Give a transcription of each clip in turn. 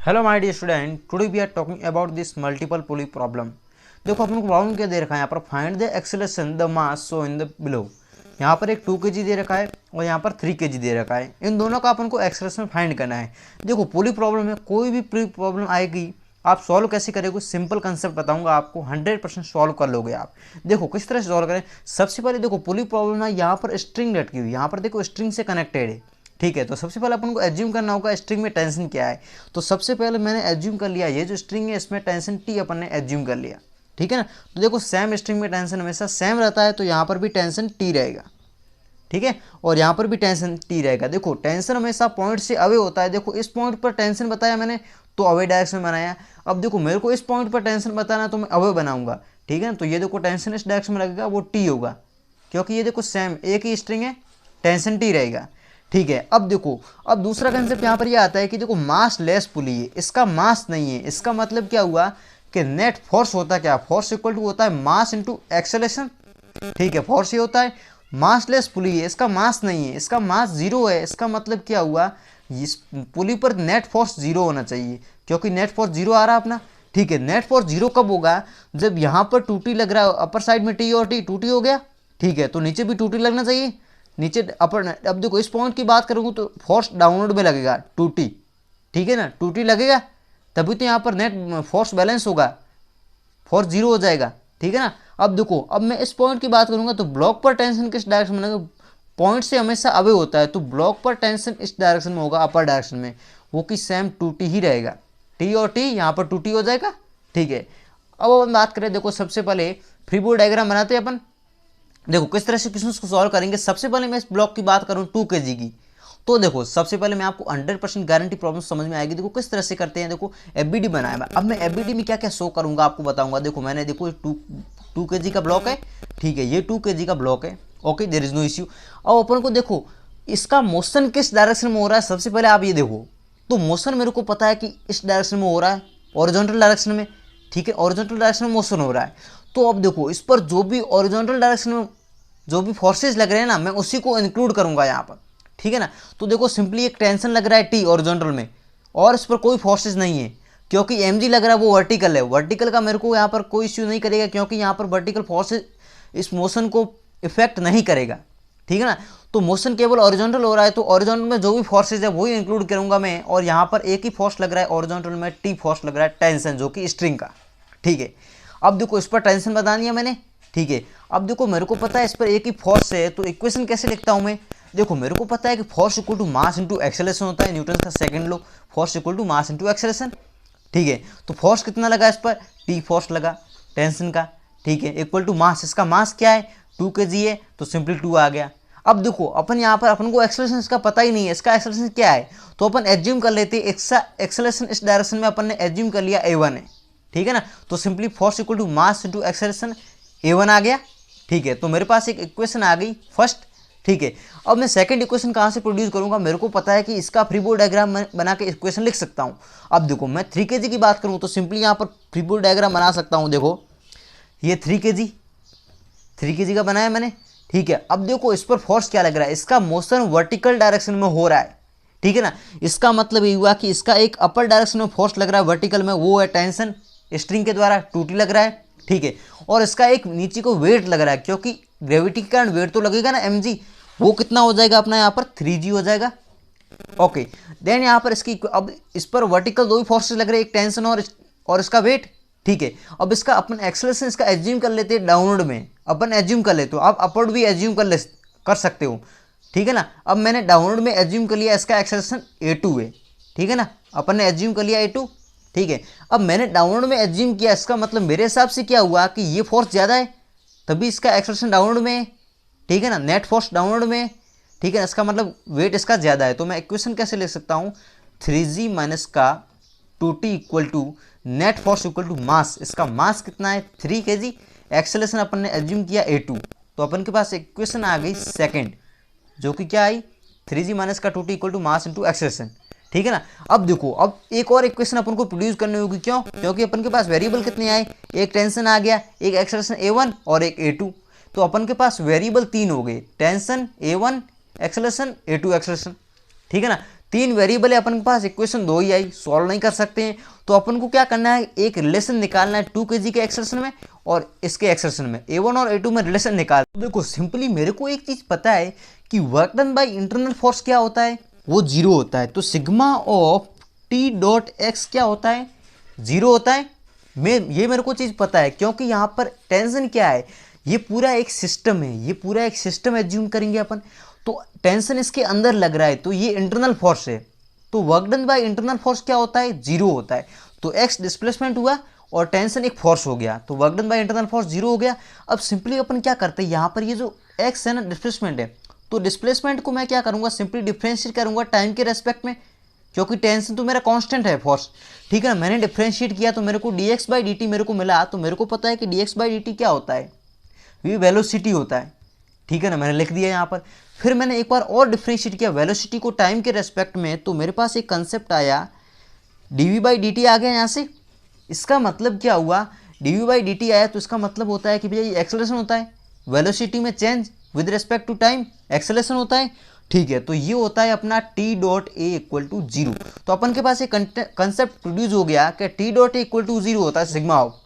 Hello my dear student, today we are talking about this multiple pulley problem. देखो अपन को problem क्या दे रखा है यहाँ पर, find the acceleration the mass show in the below. यहाँ पर एक 2 kg दे रखा है और यहाँ पर 3 kg दे रखा है। इन दोनों का अपन को एक्सेलरेशन फाइंड करना है। देखो पुली प्रॉब्लम में कोई भी पुली प्रॉब्लम आएगी, आप सॉल्व कैसे करेंगे, सिंपल कंसेप्ट बताऊंगा आपको, 100% सॉल्व कर लोगे आप। देखो किस तरह से सॉल्व करें। सबसे पहले देखो पुली प्रॉब्लम है, यहाँ पर स्ट्रिंग लटकी हुई, यहाँ पर देखो स्ट्रिंग से कनेक्टेड है। ठीक है, तो सबसे पहले अपन को एज्यूम करना होगा स्ट्रिंग में टेंशन क्या है। तो सबसे पहले मैंने एज्यूम कर लिया, ये जो स्ट्रिंग है इसमें टेंशन टी अपन ने एज्यूम कर लिया। ठीक है ना। तो देखो सेम स्ट्रिंग में टेंशन हमेशा सेम रहता है, तो यहाँ पर भी टेंशन टी रहेगा। ठीक है, और यहाँ पर भी टेंशन टी रहेगा। देखो टेंशन हमेशा पॉइंट से अवे होता है। देखो इस पॉइंट पर टेंशन बताया मैंने तो अवे डायरेक्शन में बनाया। अब देखो मेरे को इस पॉइंट पर टेंशन बताना तो मैं अवे बनाऊंगा। ठीक है ना, तो ये देखो टेंशन इस डायरेक्शन में लगेगा, वो टी होगा, क्योंकि ये देखो सेम एक ही स्ट्रिंग है, टेंशन टी रहेगा। ठीक है, अब देखो, अब दूसरा कंसेप्ट यहाँ पर ये आता है कि देखो मास लेस पुली है, इसका मास नहीं है। इसका मतलब क्या हुआ कि नेट फोर्स होता क्या, फोर्स इक्वल टू होता है मास इंटू एक्सेलरेशन। ठीक है, फोर्स ये होता है, मास लेस पुली है, इसका मास नहीं है, इसका मास जीरो है। इसका मतलब क्या हुआ, इस पुली पर नेट फोर्स जीरो होना चाहिए, क्योंकि नेट फोर्स जीरो आ रहा है अपना। ठीक है, नेट फोर्स जीरो कब होगा, जब यहाँ पर 2T लग रहा है, अपर साइड में टी और टी, 2T हो गया। ठीक है, तो नीचे भी 2T लगना चाहिए, नीचे अपर। अब देखो इस पॉइंट की बात करूँगा तो फोर्स डाउनवर्ड में लगेगा 2T। ठीक है ना, 2T लगेगा तभी तो यहाँ पर नेट फोर्स बैलेंस होगा, फोर्स जीरो हो जाएगा। ठीक है ना। अब देखो, अब मैं इस पॉइंट की बात करूंगा तो ब्लॉक पर टेंशन किस डायरेक्शन में लगेगा, पॉइंट से हमेशा अवे होता है, तो ब्लॉक पर टेंशन इस डायरेक्शन में होगा, अपर डायरेक्शन में, वो कि सेम 2T ही रहेगा। टी और टी यहाँ पर 2T हो जाएगा। ठीक है, अब अपन बात करें, देखो सबसे पहले फ्री बॉडी डायग्राम बनाते हैं अपन। देखो किस तरह से क्वेश्चन को सॉल्व करेंगे। सबसे पहले मैं इस ब्लॉक की बात करूँ 2 kg की, तो देखो सबसे पहले मैं आपको 100% गारंटी प्रॉब्लम समझ में आएगी। देखो किस तरह से करते हैं। देखो एफबीडी बनाया मैं, अब मैं एफबीडी में क्या क्या शो करूंगा आपको बताऊंगा। देखो मैंने, देखो 2 kg का ब्लॉक है। ठीक है, ये 2 kg का ब्लॉक है। Okay, there is no issue. अब अपन को देखो इसका मोशन किस डायरेक्शन में हो रहा है। सबसे पहले आप ये देखो, तो मोशन मेरे को पता है कि इस डायरेक्शन में हो रहा है, हॉरिजॉन्टल डायरेक्शन में। ठीक है, हॉरिजॉन्टल डायरेक्शन में मोशन हो रहा है। तो अब देखो इस पर जो भी हॉरिजॉन्टल डायरेक्शन में जो भी फोर्सेज लग रहे हैं ना, मैं उसी को इंक्लूड करूंगा यहाँ पर। ठीक है ना, तो देखो सिंपली एक टेंशन लग रहा है टी हॉरिजॉन्टल में, और इस पर कोई फोर्सेज नहीं है, क्योंकि mg लग रहा है वो वर्टिकल है। वर्टिकल का मेरे को यहाँ पर कोई इश्यू नहीं करेगा, क्योंकि यहाँ पर वर्टिकल फोर्सेज इस मोशन को इफेक्ट नहीं करेगा। ठीक है ना, तो मोशन केवल हॉरिजॉन्टल हो रहा है, तो हॉरिजॉन्टल में जो भी फोर्सेज है वही इंक्लूड करूंगा मैं। और यहाँ पर एक ही फोर्स लग रहा है हॉरिजॉन्टल में, टी फोर्स लग रहा है, टेंशन, जो कि स्ट्रिंग का। ठीक है, अब देखो इस पर टेंशन बतानी है मैंने। ठीक है, अब देखो मेरे को पता है इस पर एक ही फोर्स है, तो इक्वेशन कैसे लिखता हूं मैं। देखो मेरे को पता है कि force equal to mass into acceleration होता है, न्यूटन का second law, force equal to mass into acceleration. ठीक है, तो फोर्स कितना लगा इस पर, टी फोर्स लगा टेंशन का। ठीक है, इक्वल टू मास, इसका मास क्या है 2 kg है, तो सिंपली 2 आ गया। अब देखो अपन यहाँ पर अपन को एक्सेलरेशन इसका पता ही नहीं है, इसका एक्सेलरेशन क्या है, तो अपन एज्यूम कर लेते हैं एक्सेलरेशन इस डायरेक्शन में अपन ने एज्यूम कर लिया a1 है। ठीक है ना, तो simply force equal to mass into acceleration a1 आ गया। ठीक है, तो मेरे पास एक इक्वेशन आ गई फर्स्ट। ठीक है, अब मैं सेकंड इक्वेशन कहाँ से प्रोड्यूस करूंगा, मेरे को पता है कि इसका फ्री बॉडी डायग्राम बना के इक्वेशन लिख सकता हूँ। अब देखो मैं 3 kg की बात करूँ तो सिंपली यहाँ पर फ्री बॉडी डायग्राम बना सकता हूँ। देखो ये 3 kg का बनाया मैंने। ठीक है, अब देखो इस पर फोर्स क्या लग रहा है, इसका मोशन वर्टिकल डायरेक्शन में हो रहा है। ठीक है ना, इसका मतलब ये हुआ कि इसका एक अपर डायरेक्शन में फोर्स लग रहा है वर्टिकल में, वो है टेंशन, स्ट्रिंग के द्वारा 2T लग रहा है। ठीक है, और इसका एक नीचे को वेट लग रहा है, क्योंकि ग्रेविटी के कारण वेट तो लगेगा ना mg, वो कितना हो जाएगा अपना यहाँ पर 3g हो जाएगा। ओके, देन यहाँ पर इसकी, अब इस पर वर्टिकल दो ही फोर्सेस लग रहे हैं, एक टेंशन और इसका वेट। ठीक है, अब इसका अपन एक्सेलरेशन इसका एज्यूम कर लेते हैं डाउनवर्ड में, अपन एज्यूम कर लेते हो, आप अपवर्ड भी एज्यूम कर सकते हो। ठीक है ना, अब मैंने डाउनवर्ड में एज्यूम कर लिया, इसका एक्सेलरेशन a2 है। ठीक है ना, अपन ने एज्यूम कर लिया a2। ठीक है, अब मैंने डाउनवर्ड में एज्यूम किया, इसका मतलब मेरे हिसाब से क्या हुआ कि ये फोर्स ज़्यादा है, तभी इसका एक्सेलरेशन डाउनवर्ड में है। ठीक है ना, नेट फोर्स डाउनवर्ड में है। ठीक है, इसका मतलब वेट इसका ज़्यादा है, तो मैं इक्वेशन कैसे लिख सकता हूँ, 3g माइनस का 2T equal to net force equal to mass. इसका मास कितना है 3 kg, एक्सेलरेशन अपन ने एज्यूम किया a2, तो अपन के पास इक्वेशन आ गई सेकेंड, जो कि क्या आई 3g माइनस का 2T equal to mass into acceleration. ठीक है ना, अब देखो अब एक और इक्वेशन अपन को प्रोड्यूस करनी होगी, क्यों, क्योंकि अपन के पास वेरिएबल कितने आए, एक टेंशन आ गया, एक एक्सेलरेशन a1 और एक a2, तो अपन के पास वेरिएबल 3 हो गए, tension a1 acceleration a2 acceleration. ठीक है ना, तीन वेरिएबल है अपन के पास, इक्वेशन दो ही आई, सॉल्व नहीं कर सकते हैं, तो अपन को क्या करना है, एक रिलेशन निकालना है 2 kg के एक्सेलरेशन में और इसके एक्सेलरेशन में, A1 और A2 में रिलेशन निकाल। देखो सिंपली मेरे को एक चीज पता है कि work done by internal force क्या होता है, वो 0 होता है। तो sigma of T dot x क्या होता है, 0 होता है। ये मेरे को चीज पता है, क्योंकि यहाँ पर टेंशन क्या है, ये पूरा एक सिस्टम है, ये पूरा एक सिस्टम एज्यूम करेंगे अपन, तो टेंशन इसके अंदर लग रहा है, तो ये इंटरनल फोर्स है। तो work done by internal force क्या होता है, 0 होता है। तो एक्स डिस्प्लेसमेंट हुआ और टेंशन एक फोर्स हो गया, तो work done by internal force 0 हो गया। अब सिंपली अपन क्या करते हैं, यहाँ पर ये जो एक्स है ना डिस्प्लेसमेंट है, तो डिस्प्लेसमेंट को मैं क्या करूँगा, सिंपली डिफ्रेंशिएट करूँगा टाइम के रेस्पेक्ट में, क्योंकि टेंशन तो मेरा कांस्टेंट है फोर्स, ठीक है ना। मैंने डिफ्रेंशिएट किया तो मेरे को dx बाई dt मेरे को मिला, तो मेरे को पता है कि dx बाई dt क्या होता है, ये वेलोसिटी होता है, ठीक है ना, मैंने लिख दिया यहाँ पर। फिर मैंने एक बार और डिफ्रेंशिएट किया वेलोसिटी को टाइम के रेस्पेक्ट में, तो मेरे पास एक कंसेप्ट आया dv बाई dt आ गया यहाँ से। इसका मतलब क्या हुआ, dv बाई dt आया तो इसका मतलब होता है कि भैया ये एक्सेलरेशन होता है, वेलोसिटी में change with respect to time acceleration होता है, ठीक है। तो ये होता है अपना T dot A equal to 0। तो अपन के पास एक कंसेप्ट प्रोड्यूस हो गया कि T dot A equal to 0 होता है सिग्मा ऑफ।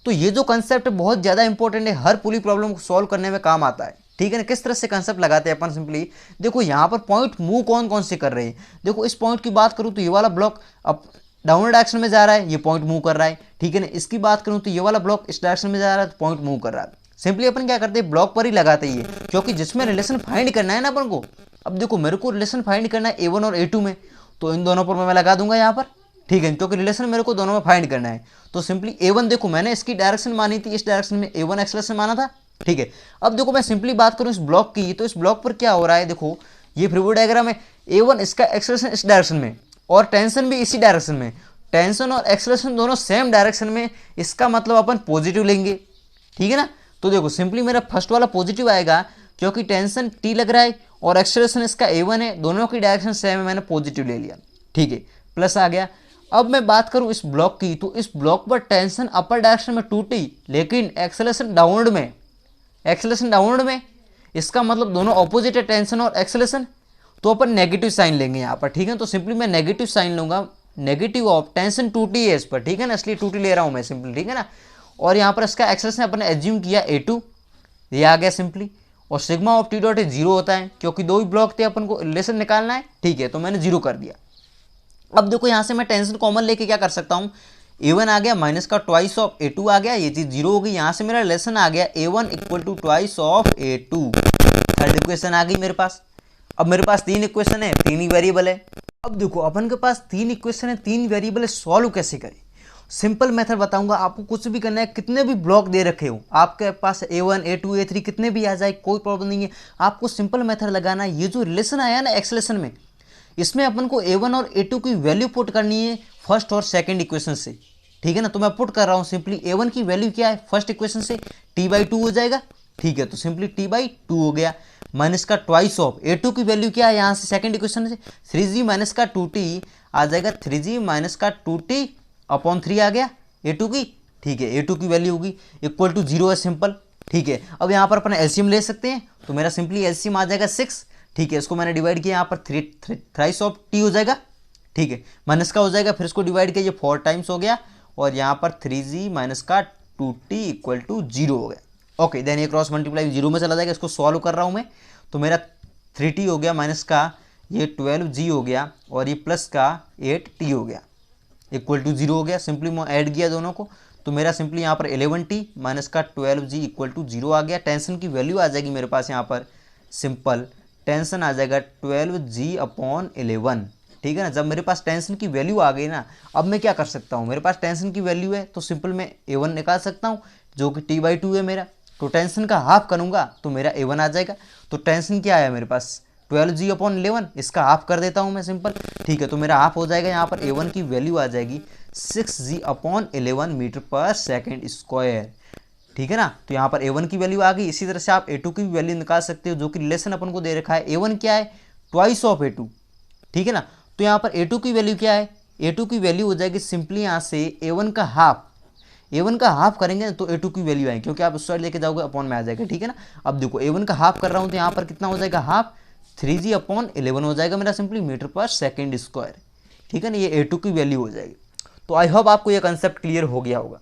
तो ये जो कंसेप्ट बहुत ज़्यादा इंपॉर्टेंट है, हर पुली प्रॉब्लम को सॉल्व करने में काम आता है, ठीक है ना। किस तरह से कंसेप्ट लगाते हैं अपन, सिंपली देखो यहाँ पर पॉइंट मूव कौन कौन से कर रहे हैं। देखो इस पॉइंट की बात करूँ तो ये वाला ब्लॉक अब डाउनवर्ड डायरेक्शन में जा रहा है, ये पॉइंट मूव कर रहा है, ठीक है ना। इसकी बात करूँ तो ये वाला ब्लॉक इस डायरेक्शन में जा रहा है, तो पॉइंट मूव कर रहा है। सिंपली अपन क्या करते हैं, ब्लॉक पर ही लगाते ही है, क्योंकि जिसमें रिलेशन फाइंड करना है ना अपन को। अब देखो मेरे को रिलेशन फाइंड करना है A1 और A2 में, तो इन दोनों पर मैं लगा दूंगा यहाँ पर, ठीक है, क्योंकि रिलेशन मेरे को दोनों में फाइंड करना है। तो सिंपली A1 देखो मैंने इसकी डायरेक्शन मानी थी, इस डायरेक्शन में A1 एक्सेलरेशन माना था, ठीक है। अब देखो मैं सिंपली बात करूँ इस ब्लॉक की, तो इस ब्लॉक पर क्या हो रहा है, देखो ये फ्री बॉडी डायग्राम है, A1 इसका एक्सेलरेशन इस डायरेक्शन में और टेंशन भी इसी डायरेक्शन में, टेंशन और एक्सेलरेशन दोनों सेम डायरेक्शन में, इसका मतलब अपन पॉजिटिव लेंगे, ठीक है ना। तो देखो सिंपली मेरा फर्स्ट वाला पॉजिटिव आएगा, क्योंकि टेंशन T लग रहा है और एक्सेलरेशन इसका A1 है, दोनों की डायरेक्शन सेम है, मैंने पॉजिटिव ले लिया, ठीक है, प्लस आ गया। अब मैं बात करूं इस ब्लॉक की, तो इस ब्लॉक पर टेंशन अपर डायरेक्शन में 2T, लेकिन एक्सेलरेशन डाउनवर्ड में, एक्सेलरेशन डाउनवर्ड में, इसका मतलब दोनों ऑपोजिट है टेंशन और एक्सेलरेशन, तो अपन नेगेटिव साइन लेंगे यहाँ पर, ठीक है। तो सिंपली मैं नेगेटिव साइन लूंगा, नेगेटिव ऑफ टेंशन 2T है इस पर, ठीक है ना, इसलिए 2T ले रहा हूँ मैं सिंपली, ठीक है ना। और यहाँ पर इसका एक्सेलरेशन अपन ने एज्यूम किया A2, ये आ गया सिंपली। और sigma of T dot A 0 होता है, क्योंकि दो ही ब्लॉक थे, अपन को रिलेशन निकालना है, ठीक है, तो मैंने 0 कर दिया। अब देखो यहाँ से मैं टेंशन कॉमन लेके क्या कर सकता हूँ, A1 आ गया माइनस का ट्वाइस ऑफ A2 आ गया, ये चीज 0 हो गई। यहाँ से मेरा रिलेशन आ गया A1 equal to twice of A2, third equation आ गई मेरे पास। अब मेरे पास 3 इक्वेशन है, 3 ही वेरिएबल है। अब देखो अपन के पास 3 इक्वेशन है, 3 वेरिएबल है, सॉल्व कैसे करें। सिंपल मेथड बताऊंगा आपको, कुछ भी करना है, कितने भी ब्लॉक दे रखे हो आपके पास A1 A2 A3 कितने भी आ जाए कोई प्रॉब्लम नहीं है, आपको सिंपल मेथड लगाना है। ये जो रिलेशन आया ना एक्सेलरेशन में, इसमें अपन को A1 और A2 की वैल्यू पुट करनी है फर्स्ट और सेकंड इक्वेशन से, ठीक है ना। तो मैं पुट कर रहा हूँ, सिंपली A1 की वैल्यू क्या है फर्स्ट इक्वेशन से, T/2 हो जाएगा, ठीक है। तो सिंपली T/2 हो गया, माइनस का ट्वाइस ऑफ A2 की वैल्यू क्या है यहाँ से सेकंड इक्वेशन से 3G माइनस का 2T आ जाएगा, 3G माइनस का 2T अपॉन 3 आ गया A2 की, ठीक है। A2 की वैल्यू होगी इक्वल टू 0 है, सिंपल, ठीक है। अब यहाँ पर अपन एलसीएम ले सकते हैं, तो मेरा सिंपली एलसीएम आ जाएगा 6, ठीक है। इसको मैंने डिवाइड किया, यहाँ पर थ्राइस ऑफ T हो जाएगा, ठीक है, माइनस का हो जाएगा, फिर इसको डिवाइड किया, ये 4 टाइम्स हो गया, और यहाँ पर 3G माइनस का 2T इक्वल टू 0 हो गया। ओके, देन ये क्रॉस मल्टीप्लाई 0 में चला जाएगा, इसको सॉल्व कर रहा हूँ मैं, तो मेरा 3T हो गया, माइनस का ये 12G हो गया, और ये प्लस का 8T हो गया, इक्वल टू 0 हो गया। सिंपली मैं ऐड किया दोनों को, तो मेरा सिंपली यहाँ पर 11T माइनस का 12G इक्वल टू 0 आ गया। टेंशन की वैल्यू आ जाएगी मेरे पास यहाँ पर, सिंपल टेंशन आ जाएगा 12G अपॉन 11, ठीक है ना। जब मेरे पास टेंशन की वैल्यू आ गई ना, अब मैं क्या कर सकता हूँ, मेरे पास टेंशन की वैल्यू है, तो सिंपल मैं A1 निकाल सकता हूँ, जो कि T/2 है मेरा। तो टेंशन का हाफ करूँगा तो मेरा A1 आ जाएगा। तो टेंशन क्या आया मेरे पास 12G अपॉन 11, इसका हाफ कर देता हूँ मैं सिंपल, ठीक है। तो मेरा हाफ हो जाएगा, यहाँ पर A1 की वैल्यू आ जाएगी 6G अपॉन 11 मीटर पर सेकेंड स्क्वायर, ठीक है ना। तो यहाँ पर A1 की वैल्यू आ गई। इसी तरह से आप A2 की भी वैल्यू निकाल सकते हो, जो कि रिलेशन अपन को दे रखा है। A1 क्या है, ट्वाइस ऑफ A2, ठीक है ना। तो यहाँ पर A2 की वैल्यू क्या है, A2 की वैल्यू हो जाएगी सिंपली यहाँ से A1 का हाफ, A1 का हाफ करेंगे तो A2 की वैल्यू आएगी, क्योंकि आप उस साइड लेके जाओगे अपॉन में आ जाएगा, ठीक है ना। अब देखो A1 का हाफ कर रहा हूँ, तो यहाँ पर कितना हो जाएगा हाफ, 3g/11 हो जाएगा मेरा सिंपली मीटर पर सेकेंड स्क्वायर। ठीक है ना, ये A2 की वैल्यू हो जाएगी। तो आई होप आपको ये कंसेप्ट क्लियर हो गया होगा।